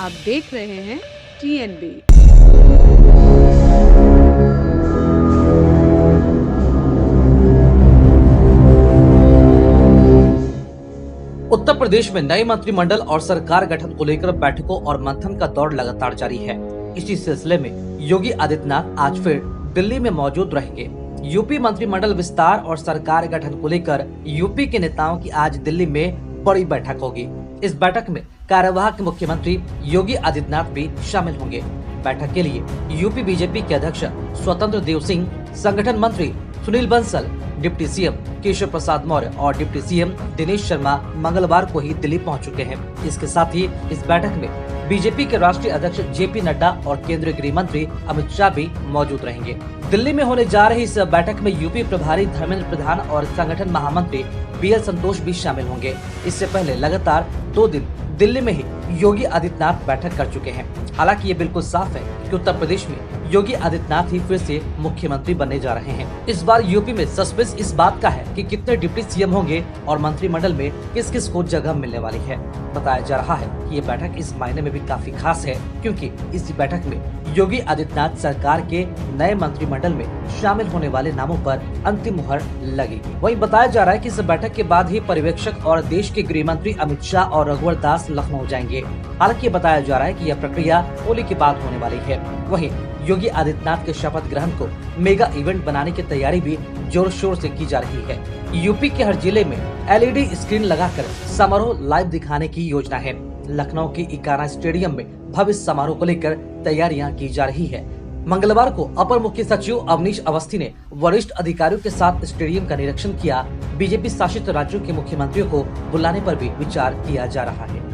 आप देख रहे हैं TNB। उत्तर प्रदेश में नए मंत्रिमंडल और सरकार गठन को लेकर बैठकों और मंथन का दौर लगातार जारी है। इसी सिलसिले में योगी आदित्यनाथ आज फिर दिल्ली में मौजूद रहेंगे। यूपी मंत्रिमंडल विस्तार और सरकार गठन को लेकर यूपी के नेताओं की आज दिल्ली में बड़ी बैठक होगी। इस बैठक में कार्यवाहक मुख्यमंत्री योगी आदित्यनाथ भी शामिल होंगे। बैठक के लिए यूपी बीजेपी के अध्यक्ष स्वतंत्र देव सिंह, संगठन मंत्री सुनील बंसल, डिप्टी सीएम केशव प्रसाद मौर्य और डिप्टी सीएम दिनेश शर्मा मंगलवार को ही दिल्ली पहुंच चुके हैं। इसके साथ ही इस बैठक में बीजेपी के राष्ट्रीय अध्यक्ष जेपी नड्डा और केंद्रीय गृह मंत्री अमित शाह भी मौजूद रहेंगे। दिल्ली में होने जा रही इस बैठक में यूपी प्रभारी धर्मेंद्र प्रधान और संगठन महामंत्री BL संतोष भी शामिल होंगे। इससे पहले लगातार 2 दिन दिल्ली में ही योगी आदित्यनाथ बैठक कर चुके हैं। हालांकि ये बिल्कुल साफ है कि उत्तर प्रदेश में योगी आदित्यनाथ ही फिर से मुख्यमंत्री बनने जा रहे हैं। इस बार यूपी में सस्पेंस इस बात का है कि कितने डिप्टी सीएम होंगे और मंत्रिमंडल में किस किस को जगह मिलने वाली है। बताया जा रहा है कि ये बैठक इस मायने में भी काफी खास है क्योंकि इस बैठक में योगी आदित्यनाथ सरकार के नए मंत्रिमंडल में शामिल होने वाले नामों पर अंतिम मुहर लगेगी। वहीं बताया जा रहा है कि इस बैठक के बाद ही पर्यवेक्षक और देश के गृह मंत्री अमित शाह और रघुवर दास लखनऊ जाएंगे। हालांकि बताया जा रहा है कि यह प्रक्रिया होली के बाद होने वाली है। वहीं योगी आदित्यनाथ के शपथ ग्रहण को मेगा इवेंट बनाने की तैयारी भी जोर शोर से की जा रही है। यूपी के हर जिले में LED स्क्रीन लगाकर समारोह लाइव दिखाने की योजना है। लखनऊ के इकाना स्टेडियम में भव्य समारोह को लेकर तैयारियां की जा रही है। मंगलवार को अपर मुख्य सचिव अवनीश अवस्थी ने वरिष्ठ अधिकारियों के साथ स्टेडियम का निरीक्षण किया। बीजेपी शासित राज्यों के मुख्यमंत्रियों को बुलाने पर भी विचार किया जा रहा है।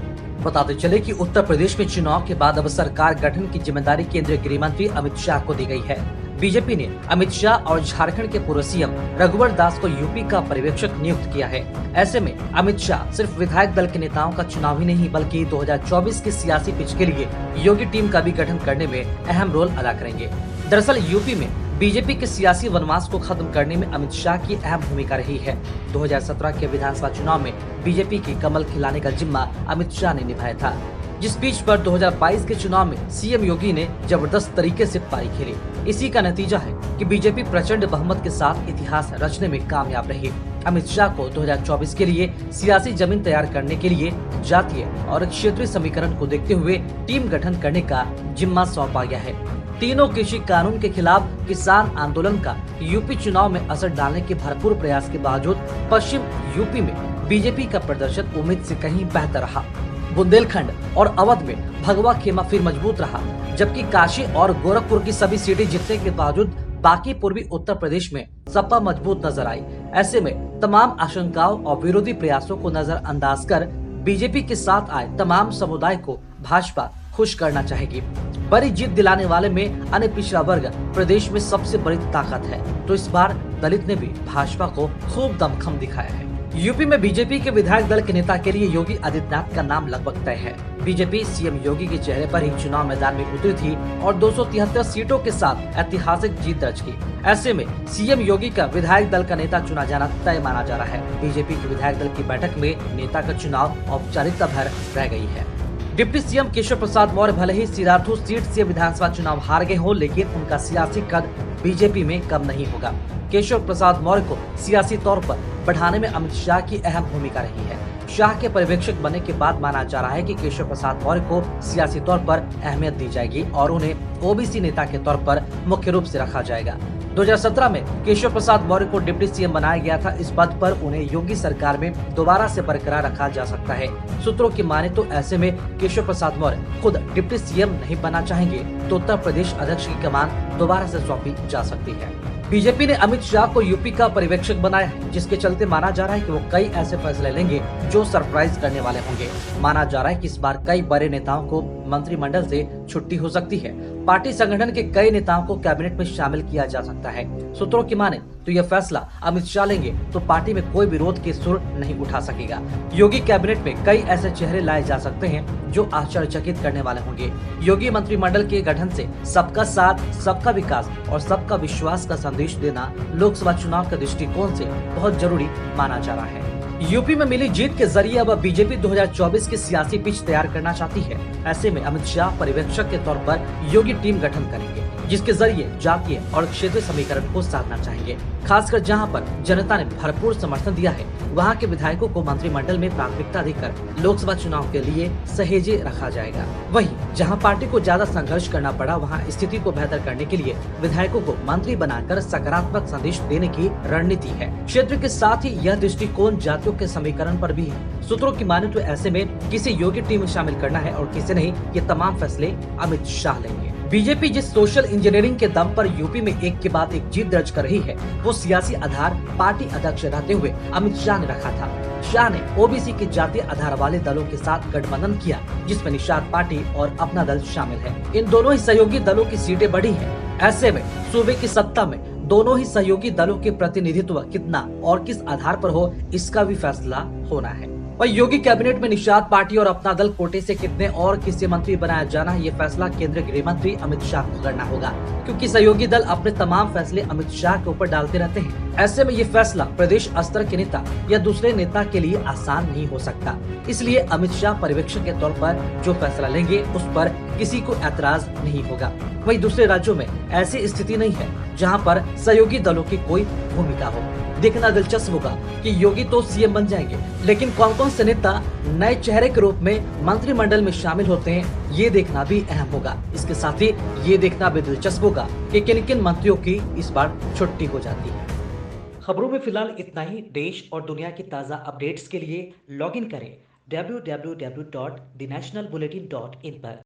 बताते चले कि उत्तर प्रदेश में चुनाव के बाद अब सरकार गठन की जिम्मेदारी केंद्रीय गृह मंत्री अमित शाह को दी गई है। बीजेपी ने अमित शाह और झारखंड के पूर्व सीएम रघुवर दास को यूपी का पर्यवेक्षक नियुक्त किया है। ऐसे में अमित शाह सिर्फ विधायक दल के नेताओं का चुनाव ही नहीं बल्कि 2024 की सियासी पिच के लिए योगी टीम का भी गठन करने में अहम रोल अदा करेंगे। दरअसल यूपी में बीजेपी के सियासी वनवास को खत्म करने में अमित शाह की अहम भूमिका रही है। 2017 के विधानसभा चुनाव में बीजेपी की कमल खिलाने का जिम्मा अमित शाह ने निभाया था, जिस पीच पर 2022 के चुनाव में सीएम योगी ने जबरदस्त तरीके से पारी खेली। इसी का नतीजा है कि बीजेपी प्रचंड बहुमत के साथ इतिहास रचने में कामयाब रही। अमित शाह को 2024 के लिए सियासी जमीन तैयार करने के लिए जातीय और क्षेत्रीय समीकरण को देखते हुए टीम गठन करने का जिम्मा सौंपा गया है। तीनों कृषि कानून के खिलाफ किसान आंदोलन का यूपी चुनाव में असर डालने के भरपूर प्रयास के बावजूद पश्चिम यूपी में बीजेपी का प्रदर्शन उम्मीद से कहीं बेहतर रहा। बुंदेलखंड और अवध में भगवा खेमा फिर मजबूत रहा, जबकि काशी और गोरखपुर की सभी सीटें जीतने के बावजूद बाकी पूर्वी उत्तर प्रदेश में सपा मजबूत नजर आई। ऐसे में तमाम आशंकाओं और विरोधी प्रयासों को नजरअंदाज कर बीजेपी के साथ आए तमाम समुदाय को भाजपा खुश करना चाहेगी। बड़ी जीत दिलाने वाले में अन्य पिछड़ा वर्ग प्रदेश में सबसे बड़ी ताकत है, तो इस बार दलित ने भी भाजपा को खूब दमखम दिखाया है। यूपी में बीजेपी के विधायक दल के नेता के लिए योगी आदित्यनाथ का नाम लगभग तय है। बीजेपी सीएम योगी के चेहरे पर ही चुनाव मैदान में उतरी थी और 273 सीटों के साथ ऐतिहासिक जीत दर्ज की। ऐसे में सीएम योगी का विधायक दल का नेता चुना जाना तय माना जा रहा है। बीजेपी के विधायक दल की बैठक में नेता का चुनाव औपचारिकता भर रह गई है। डिप्टी सीएम केशव प्रसाद मौर्य भले ही सिराथू सीट से विधानसभा चुनाव हार गए हो, लेकिन उनका सियासी कद बीजेपी में कम नहीं होगा। केशव प्रसाद मौर्य को सियासी तौर पर बढ़ाने में अमित शाह की अहम भूमिका रही है। शाह के पर्यवेक्षक बनने के बाद माना जा रहा है कि केशव प्रसाद मौर्य को सियासी तौर पर अहमियत दी जाएगी और उन्हें ओबीसी नेता के तौर पर मुख्य रूप से रखा जाएगा। 2017 में केशव प्रसाद मौर्य को डिप्टी सीएम बनाया गया था। इस पद पर उन्हें योगी सरकार में दोबारा से बरकरार रखा जा सकता है। सूत्रों की माने तो ऐसे में केशव प्रसाद मौर्य खुद डिप्टी सीएम नहीं बनना चाहेंगे तो उत्तर प्रदेश अध्यक्ष की कमान दोबारा से सौंपी जा सकती है। बीजेपी ने अमित शाह को यूपी का पर्यवेक्षक बनाया है, जिसके चलते माना जा रहा है कि वो कई ऐसे फैसले लेंगे जो सरप्राइज करने वाले होंगे। माना जा रहा है कि इस बार कई बड़े नेताओं को मंत्रिमंडल से छुट्टी हो सकती है। पार्टी संगठन के कई नेताओं को कैबिनेट में शामिल किया जा सकता है। सूत्रों की माने तो यह फैसला अमित शाह लेंगे तो पार्टी में कोई विरोध के सुर नहीं उठा सकेगा। योगी कैबिनेट में कई ऐसे चेहरे लाए जा सकते हैं जो आश्चर्यचकित करने वाले होंगे। योगी मंत्रिमंडल के गठन से सबका साथ, सबका विकास और सबका विश्वास का संदेश देना लोकसभा चुनाव के दृष्टिकोण से बहुत जरूरी माना जा रहा है। यूपी में मिली जीत के जरिए अब बीजेपी 2024 की सियासी पिच तैयार करना चाहती है। ऐसे में अमित शाह पर्यवेक्षक के तौर पर योगी टीम गठन करेंगे, जिसके जरिए जातीय और क्षेत्रीय समीकरण को साधना चाहेंगे। खासकर जहां पर जनता ने भरपूर समर्थन दिया है, वहां के विधायकों को मंत्रिमंडल में प्राथमिकता देकर लोकसभा चुनाव के लिए सहेजे रखा जाएगा। वहीं जहां पार्टी को ज्यादा संघर्ष करना पड़ा, वहां स्थिति को बेहतर करने के लिए विधायकों को मंत्री बनाकर सकारात्मक संदेश देने की रणनीति है। क्षेत्र के साथ ही यह दृष्टिकोण जातियों के समीकरण पर भी है। सूत्रों की माने तो ऐसे में किसी योग्य टीम में शामिल करना है और किसी नहीं, ये तमाम फैसले अमित शाह लेंगे। बीजेपी जिस सोशल इंजीनियरिंग के दम पर यूपी में एक के बाद एक जीत दर्ज कर रही है, वो सियासी आधार पार्टी अध्यक्ष रहते हुए अमित शाह ने रखा था। शाह ने ओबीसी के जातीय आधार वाले दलों के साथ गठबंधन किया, जिसमें निषाद पार्टी और अपना दल शामिल है। इन दोनों ही सहयोगी दलों की सीटें बढ़ी है। ऐसे में सूबे की सत्ता में दोनों ही सहयोगी दलों के प्रतिनिधित्व कितना और किस आधार पर हो, इसका भी फैसला होना है। और योगी कैबिनेट में निषाद पार्टी और अपना दल कोटे से कितने और किसे मंत्री बनाया जाना है, ये फैसला केंद्रीय गृह मंत्री अमित शाह को करना होगा, क्योंकि सहयोगी दल अपने तमाम फैसले अमित शाह के ऊपर डालते रहते हैं। ऐसे में ये फैसला प्रदेश स्तर के नेता या दूसरे नेता के लिए आसान नहीं हो सकता। इसलिए अमित शाह पर्यवेक्षक के तौर पर जो फैसला लेंगे, उस पर किसी को ऐतराज नहीं होगा। वहीं दूसरे राज्यों में ऐसी स्थिति नहीं है जहां पर सहयोगी दलों की कोई भूमिका हो। देखना दिलचस्प होगा कि योगी तो सीएम बन जाएंगे, लेकिन कौन कौन से नेता नए चेहरे के रूप में मंत्रिमंडल में शामिल होते हैं, ये देखना भी अहम होगा। इसके साथ ही ये देखना भी दिलचस्प होगा कि किन किन मंत्रियों की इस बार छुट्टी हो जाती है। खबरों में फिलहाल इतना ही। देश और दुनिया की ताज़ा अपडेट्स के लिए लॉगिन करें www.thenationalbulletin.in पर।